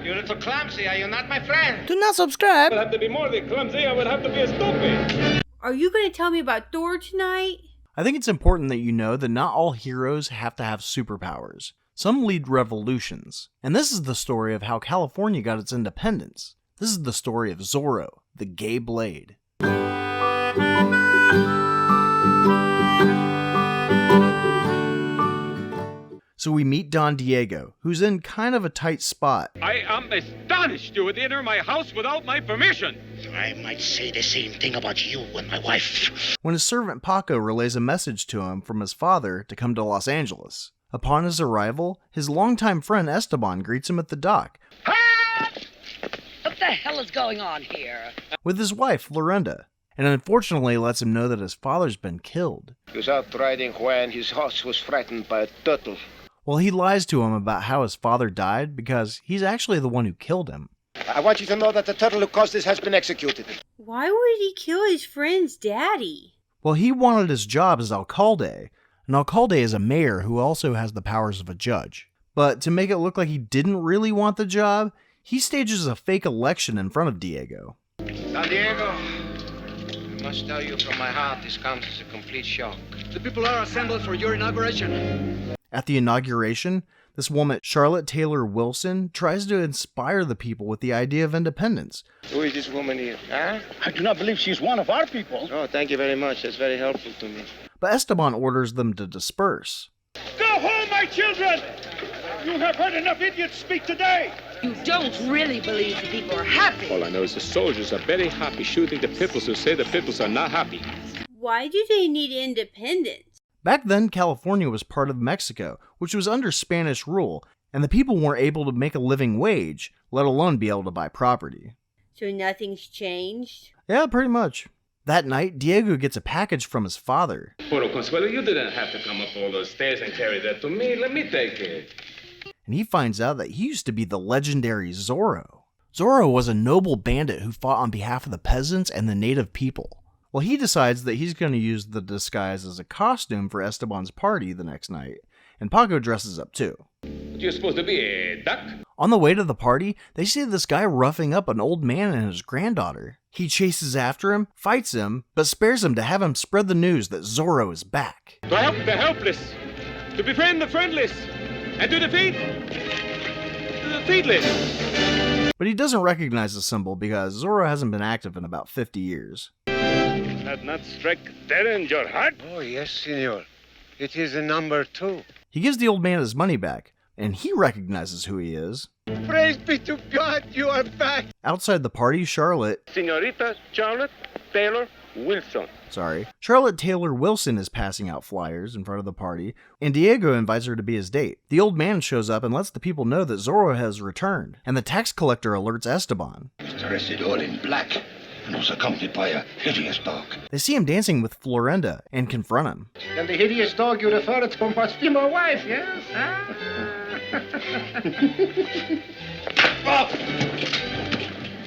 You're a little clumsy, are you not, my friend? Do not subscribe. I would have to be more than clumsy, I would have to be stupid. Are you going to tell me about Thor tonight? I think it's important that you know that not all heroes have to have superpowers. Some lead revolutions. And this is the story of how California got its independence. This is the story of Zorro, the gay blade. So we meet Don Diego, who's in kind of a tight spot. I am astonished you would enter my house without my permission. I might say the same thing about you and my wife. When his servant Paco relays a message to him from his father to come to Los Angeles. Upon his arrival, his longtime friend Esteban greets him at the dock. What the hell is going on here? With his wife, Florinda, and unfortunately lets him know that his father's been killed. He was out riding when his horse was frightened by a turtle. Well, he lies to him about how his father died because he's actually the one who killed him. I want you to know that the turtle who caused this has been executed. Why would he kill his friend's daddy? Well, he wanted his job as alcalde. An alcalde is a mayor who also has the powers of a judge. But to make it look like he didn't really want the job, he stages a fake election in front of Diego. Don Diego, I must tell you from my heart, this comes as a complete shock. The people are assembled for your inauguration. At the inauguration, this woman, Charlotte Taylor Wilson, tries to inspire the people with the idea of independence. Who is this woman here? Huh? I do not believe she's one of our people. Oh, thank you very much. That's very helpful to me. But Esteban orders them to disperse. Go home, my children! You have heard enough idiots speak today! You don't really believe the people are happy. All I know is the soldiers are very happy shooting the peoples who say the peoples are not happy. Why do they need independence? Back then, California was part of Mexico, which was under Spanish rule, and the people weren't able to make a living wage, let alone be able to buy property. So nothing's changed? Yeah, pretty much. That night, Diego gets a package from his father. Pero Consuelo, you didn't have to come up all those stairs and carry that to me. Let me take it. And he finds out that he used to be the legendary Zorro. Zorro was a noble bandit who fought on behalf of the peasants and the native people. Well, he decides that he's going to use the disguise as a costume for Esteban's party the next night, and Paco dresses up too. You're supposed to be a duck? On the way to the party, they see this guy roughing up an old man and his granddaughter. He chases after him, fights him, but spares him to have him spread the news that Zorro is back. To help the helpless, to befriend the friendless, and to defeat the defeatless. But he doesn't recognize the symbol because Zorro hasn't been active in about 50 years. That not strike terror in your heart? Oh, yes, senor. It is a number 2. He gives the old man his money back, and he recognizes who he is. Praise be to God, you are back. Outside the party, Charlotte Taylor Wilson. Charlotte Taylor Wilson is passing out flyers in front of the party, and Diego invites her to be his date. The old man shows up and lets the people know that Zorro has returned, and the tax collector alerts Esteban. He's dressed all in black and was accompanied by a hideous dog. They see him dancing with Florinda and confront him. And the hideous dog you refer to must be my wife, yes?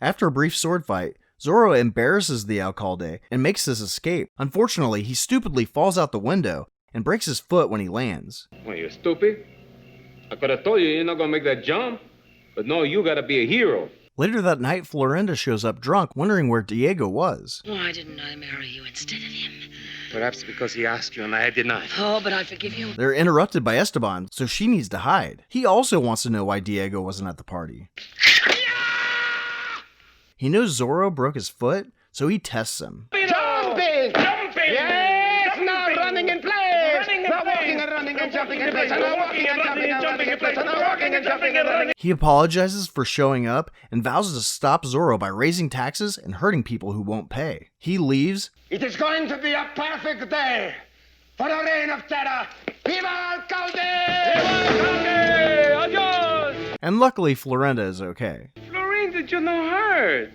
After a brief sword fight, Zorro embarrasses the alcalde and makes his escape. Unfortunately, he stupidly falls out the window and breaks his foot when he lands. Well, you stupid. I could have told you you're not going to make that jump. But no, you got to be a hero. Later that night, Florinda shows up drunk, wondering where Diego was. Why didn't I marry you instead of him? Perhaps because he asked you and I did not. Oh, but I forgive you. They're interrupted by Esteban, so she needs to hide. He also wants to know why Diego wasn't at the party. He knows Zorro broke his foot, so he tests him. Jumping! Yes, now running in place! Now walking and running and jumping in place! Now walking and jumping and running in place! Now walking and jumping and running! He apologizes for showing up and vows to stop Zorro by raising taxes and hurting people who won't pay. He leaves. It is going to be a perfect day for a reign of terror! Viva Alcalde! Viva Alcalde! Adios! And luckily, Florinda is okay. Florine, did you no hurt?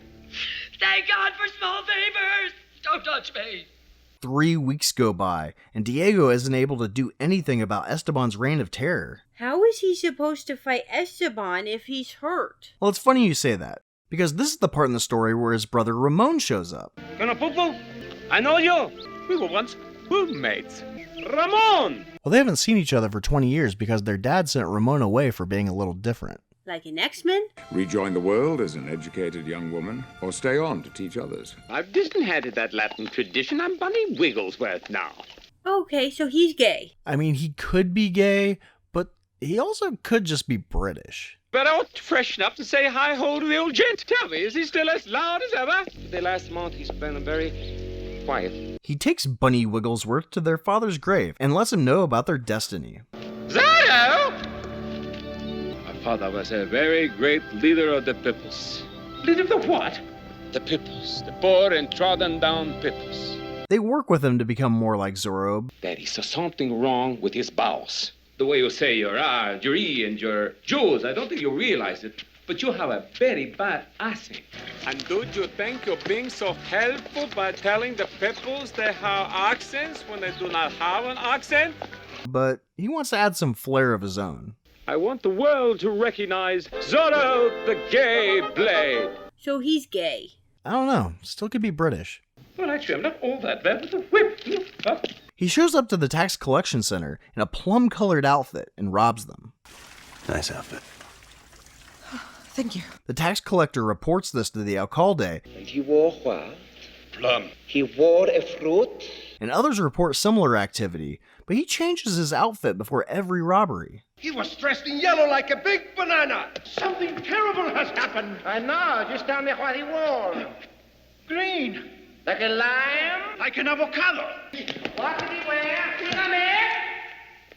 Thank God for small favors! Don't touch me! 3 weeks go by, and Diego isn't able to do anything about Esteban's reign of terror. How is he supposed to fight Esteban if he's hurt? Well, it's funny you say that, because this is the part in the story where his brother Ramon shows up. Canapupo, I know you. We were once roommates. Ramon! Well, they haven't seen each other for 20 years because their dad sent Ramon away for being a little different. Like an X-Men? Rejoin the world as an educated young woman, or stay on to teach others. I've disinherited that Latin tradition. I'm Bunny Wigglesworth now. Okay, so he's gay. I mean, he could be gay, but he also could just be British. But I ought to freshen up to say hi-ho to the old gent. Tell me, is he still as loud as ever? The last month he's been very quiet. He takes Bunny Wigglesworth to their father's grave and lets him know about their destiny. Zorro! My father was a very great leader of the peoples. Leader of the what? The peoples. The poor and trodden down peoples. They work with him to become more like Zorro. There is something wrong with his bowels. The way you say your R, your E, and your Jews, I don't think you realize it, but you have a very bad accent. And don't you think you're being so helpful by telling the peoples they have accents when they do not have an accent? But he wants to add some flair of his own. I want the world to recognize Zorro the Gay Blade. So he's gay. I don't know, still could be British. Well, actually, I'm not all that bad with a whip. Huh? He shows up to the tax collection center in a plum-colored outfit and robs them. Nice outfit. Thank you. The tax collector reports this to the alcalde. And he wore what? Plum. He wore a fruit? And others report similar activity, but he changes his outfit before every robbery. He was dressed in yellow like a big banana. Something terrible has happened. I know. Just tell me what he wore. Green. Like a lime? Like an avocado. What did he wear? Tell me.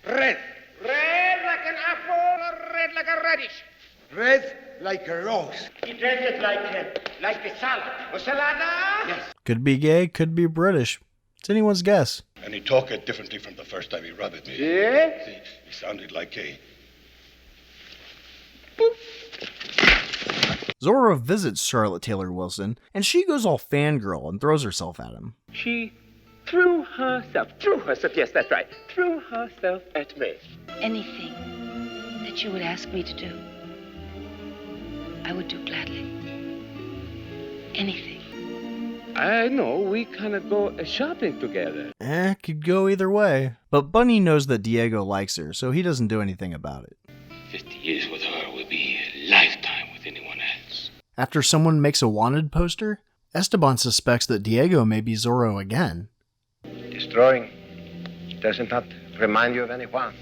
Red. Red like an apple or red like a radish? Red like a rose. He dresses like a salad. A salada? Yes. Could be gay, could be British. It's anyone's guess. And he talked differently from the first time he robbed me. Yeah? He sounded like a... Zorro visits Charlotte Taylor Wilson, and she goes all fangirl and throws herself at him. She threw herself, yes, that's right, threw herself at me. Anything that you would ask me to do, I would do gladly. Anything. I know, we kind of go shopping together. Could go either way. But Bunny knows that Diego likes her, so he doesn't do anything about it. 50 years with her will be a lifetime with anyone else. After someone makes a wanted poster, Esteban suspects that Diego may be Zorro again. Destroying. Doesn't that remind you of anyone?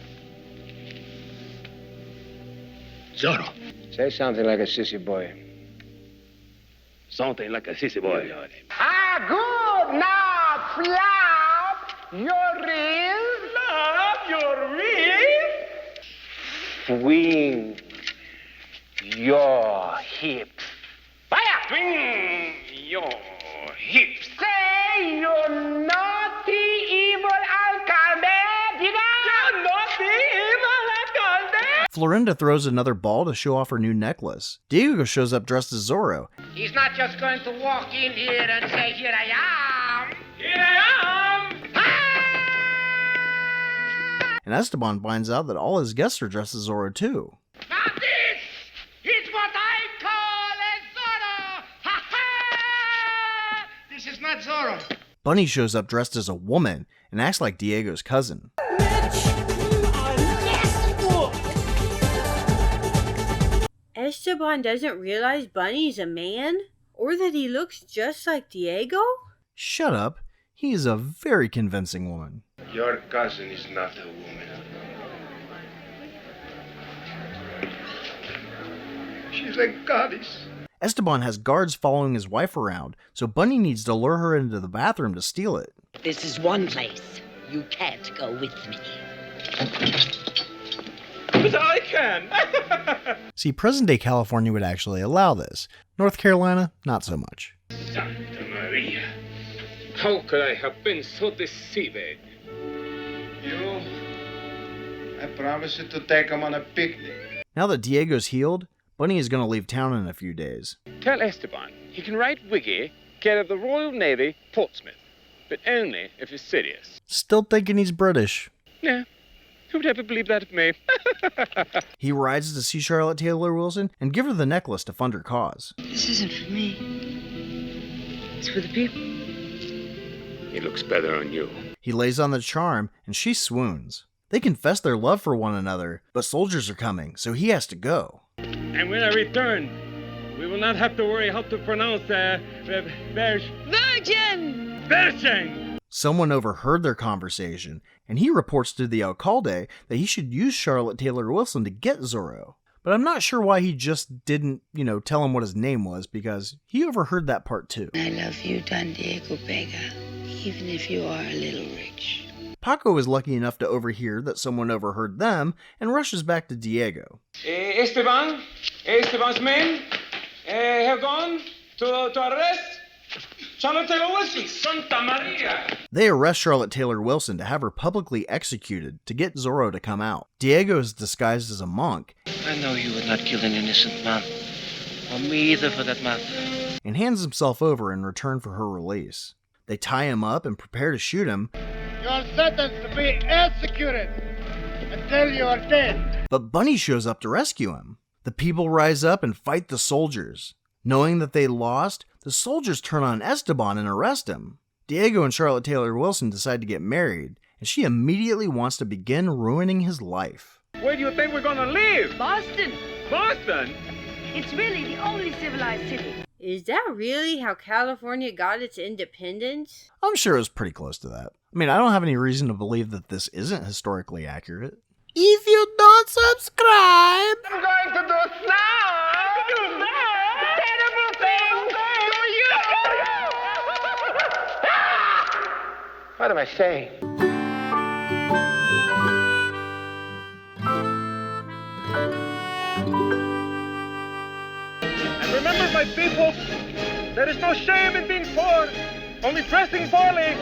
Zorro. Say something like a sissy boy. Something like a sissy boy. Ah, good. Now, flap your wrist. Flap your wrist. Swing your hips. Fire! Swing your hips. Say your naughty, evil alcalde. Your naughty, evil alcalde. Florinda throws another ball to show off her new necklace. Diego shows up dressed as Zorro. He's not just going to walk in here and say, here I am. Here I am. And Esteban finds out that all his guests are dressed as Zorro too. Now this is what I call a Zorro. Ha ha! This is not Zorro. Bunny shows up dressed as a woman and acts like Diego's cousin. Esteban doesn't realize Bunny's a man? Or that he looks just like Diego? Shut up. He is a very convincing woman. Your cousin is not a woman. She's a goddess. Esteban has guards following his wife around, so Bunny needs to lure her into the bathroom to steal it. This is one place you can't go with me. But I can. See, present-day California would actually allow this. North Carolina, not so much. Santa Maria. How could I have been so deceived? I promised you to take him on a picnic. Now that Diego's healed, Bunny is going to leave town in a few days. Tell Esteban he can write Wiggy, care of the Royal Navy, Portsmouth. But only if he's serious. Still thinking he's British. Yeah. Who would ever believe that of me? He rides to see Charlotte Taylor Wilson and give her the necklace to fund her cause. This isn't for me. It's for the people. He looks better on you. He lays on the charm, and she swoons. They confess their love for one another, but soldiers are coming, so he has to go. And when I return, we will not have to worry how to pronounce Virgin! Someone overheard their conversation, and he reports to the alcalde that he should use Charlotte Taylor Wilson to get Zorro. But I'm not sure why he just didn't, tell him what his name was, because he overheard that part too. I love you, Don Diego Vega, even if you are a little rich. Paco is lucky enough to overhear that someone overheard them and rushes back to Diego. Esteban's men have gone to arrest Charlotte Taylor Wilson. Santa Maria! They arrest Charlotte Taylor Wilson to have her publicly executed to get Zorro to come out. Diego is disguised as a monk. I know you would not kill an innocent man. Or me either, for that matter. And hands himself over in return for her release. They tie him up and prepare to shoot him. You are sentenced to be executed until you are dead. But Bunny shows up to rescue him. The people rise up and fight the soldiers. Knowing that they lost, the soldiers turn on Esteban and arrest him. Diego and Charlotte Taylor Wilson decide to get married, and she immediately wants to begin ruining his life. Where do you think we're gonna live? Boston. Boston? It's really the only civilized city. Is that really how California got its independence? I'm sure it was pretty close to that. I mean, I don't have any reason to believe that this isn't historically accurate. If you don't subscribe, I'm going to do now. Terrible things to you. What am I saying? And remember, my people, there is no shame in being poor, only dressing poorly.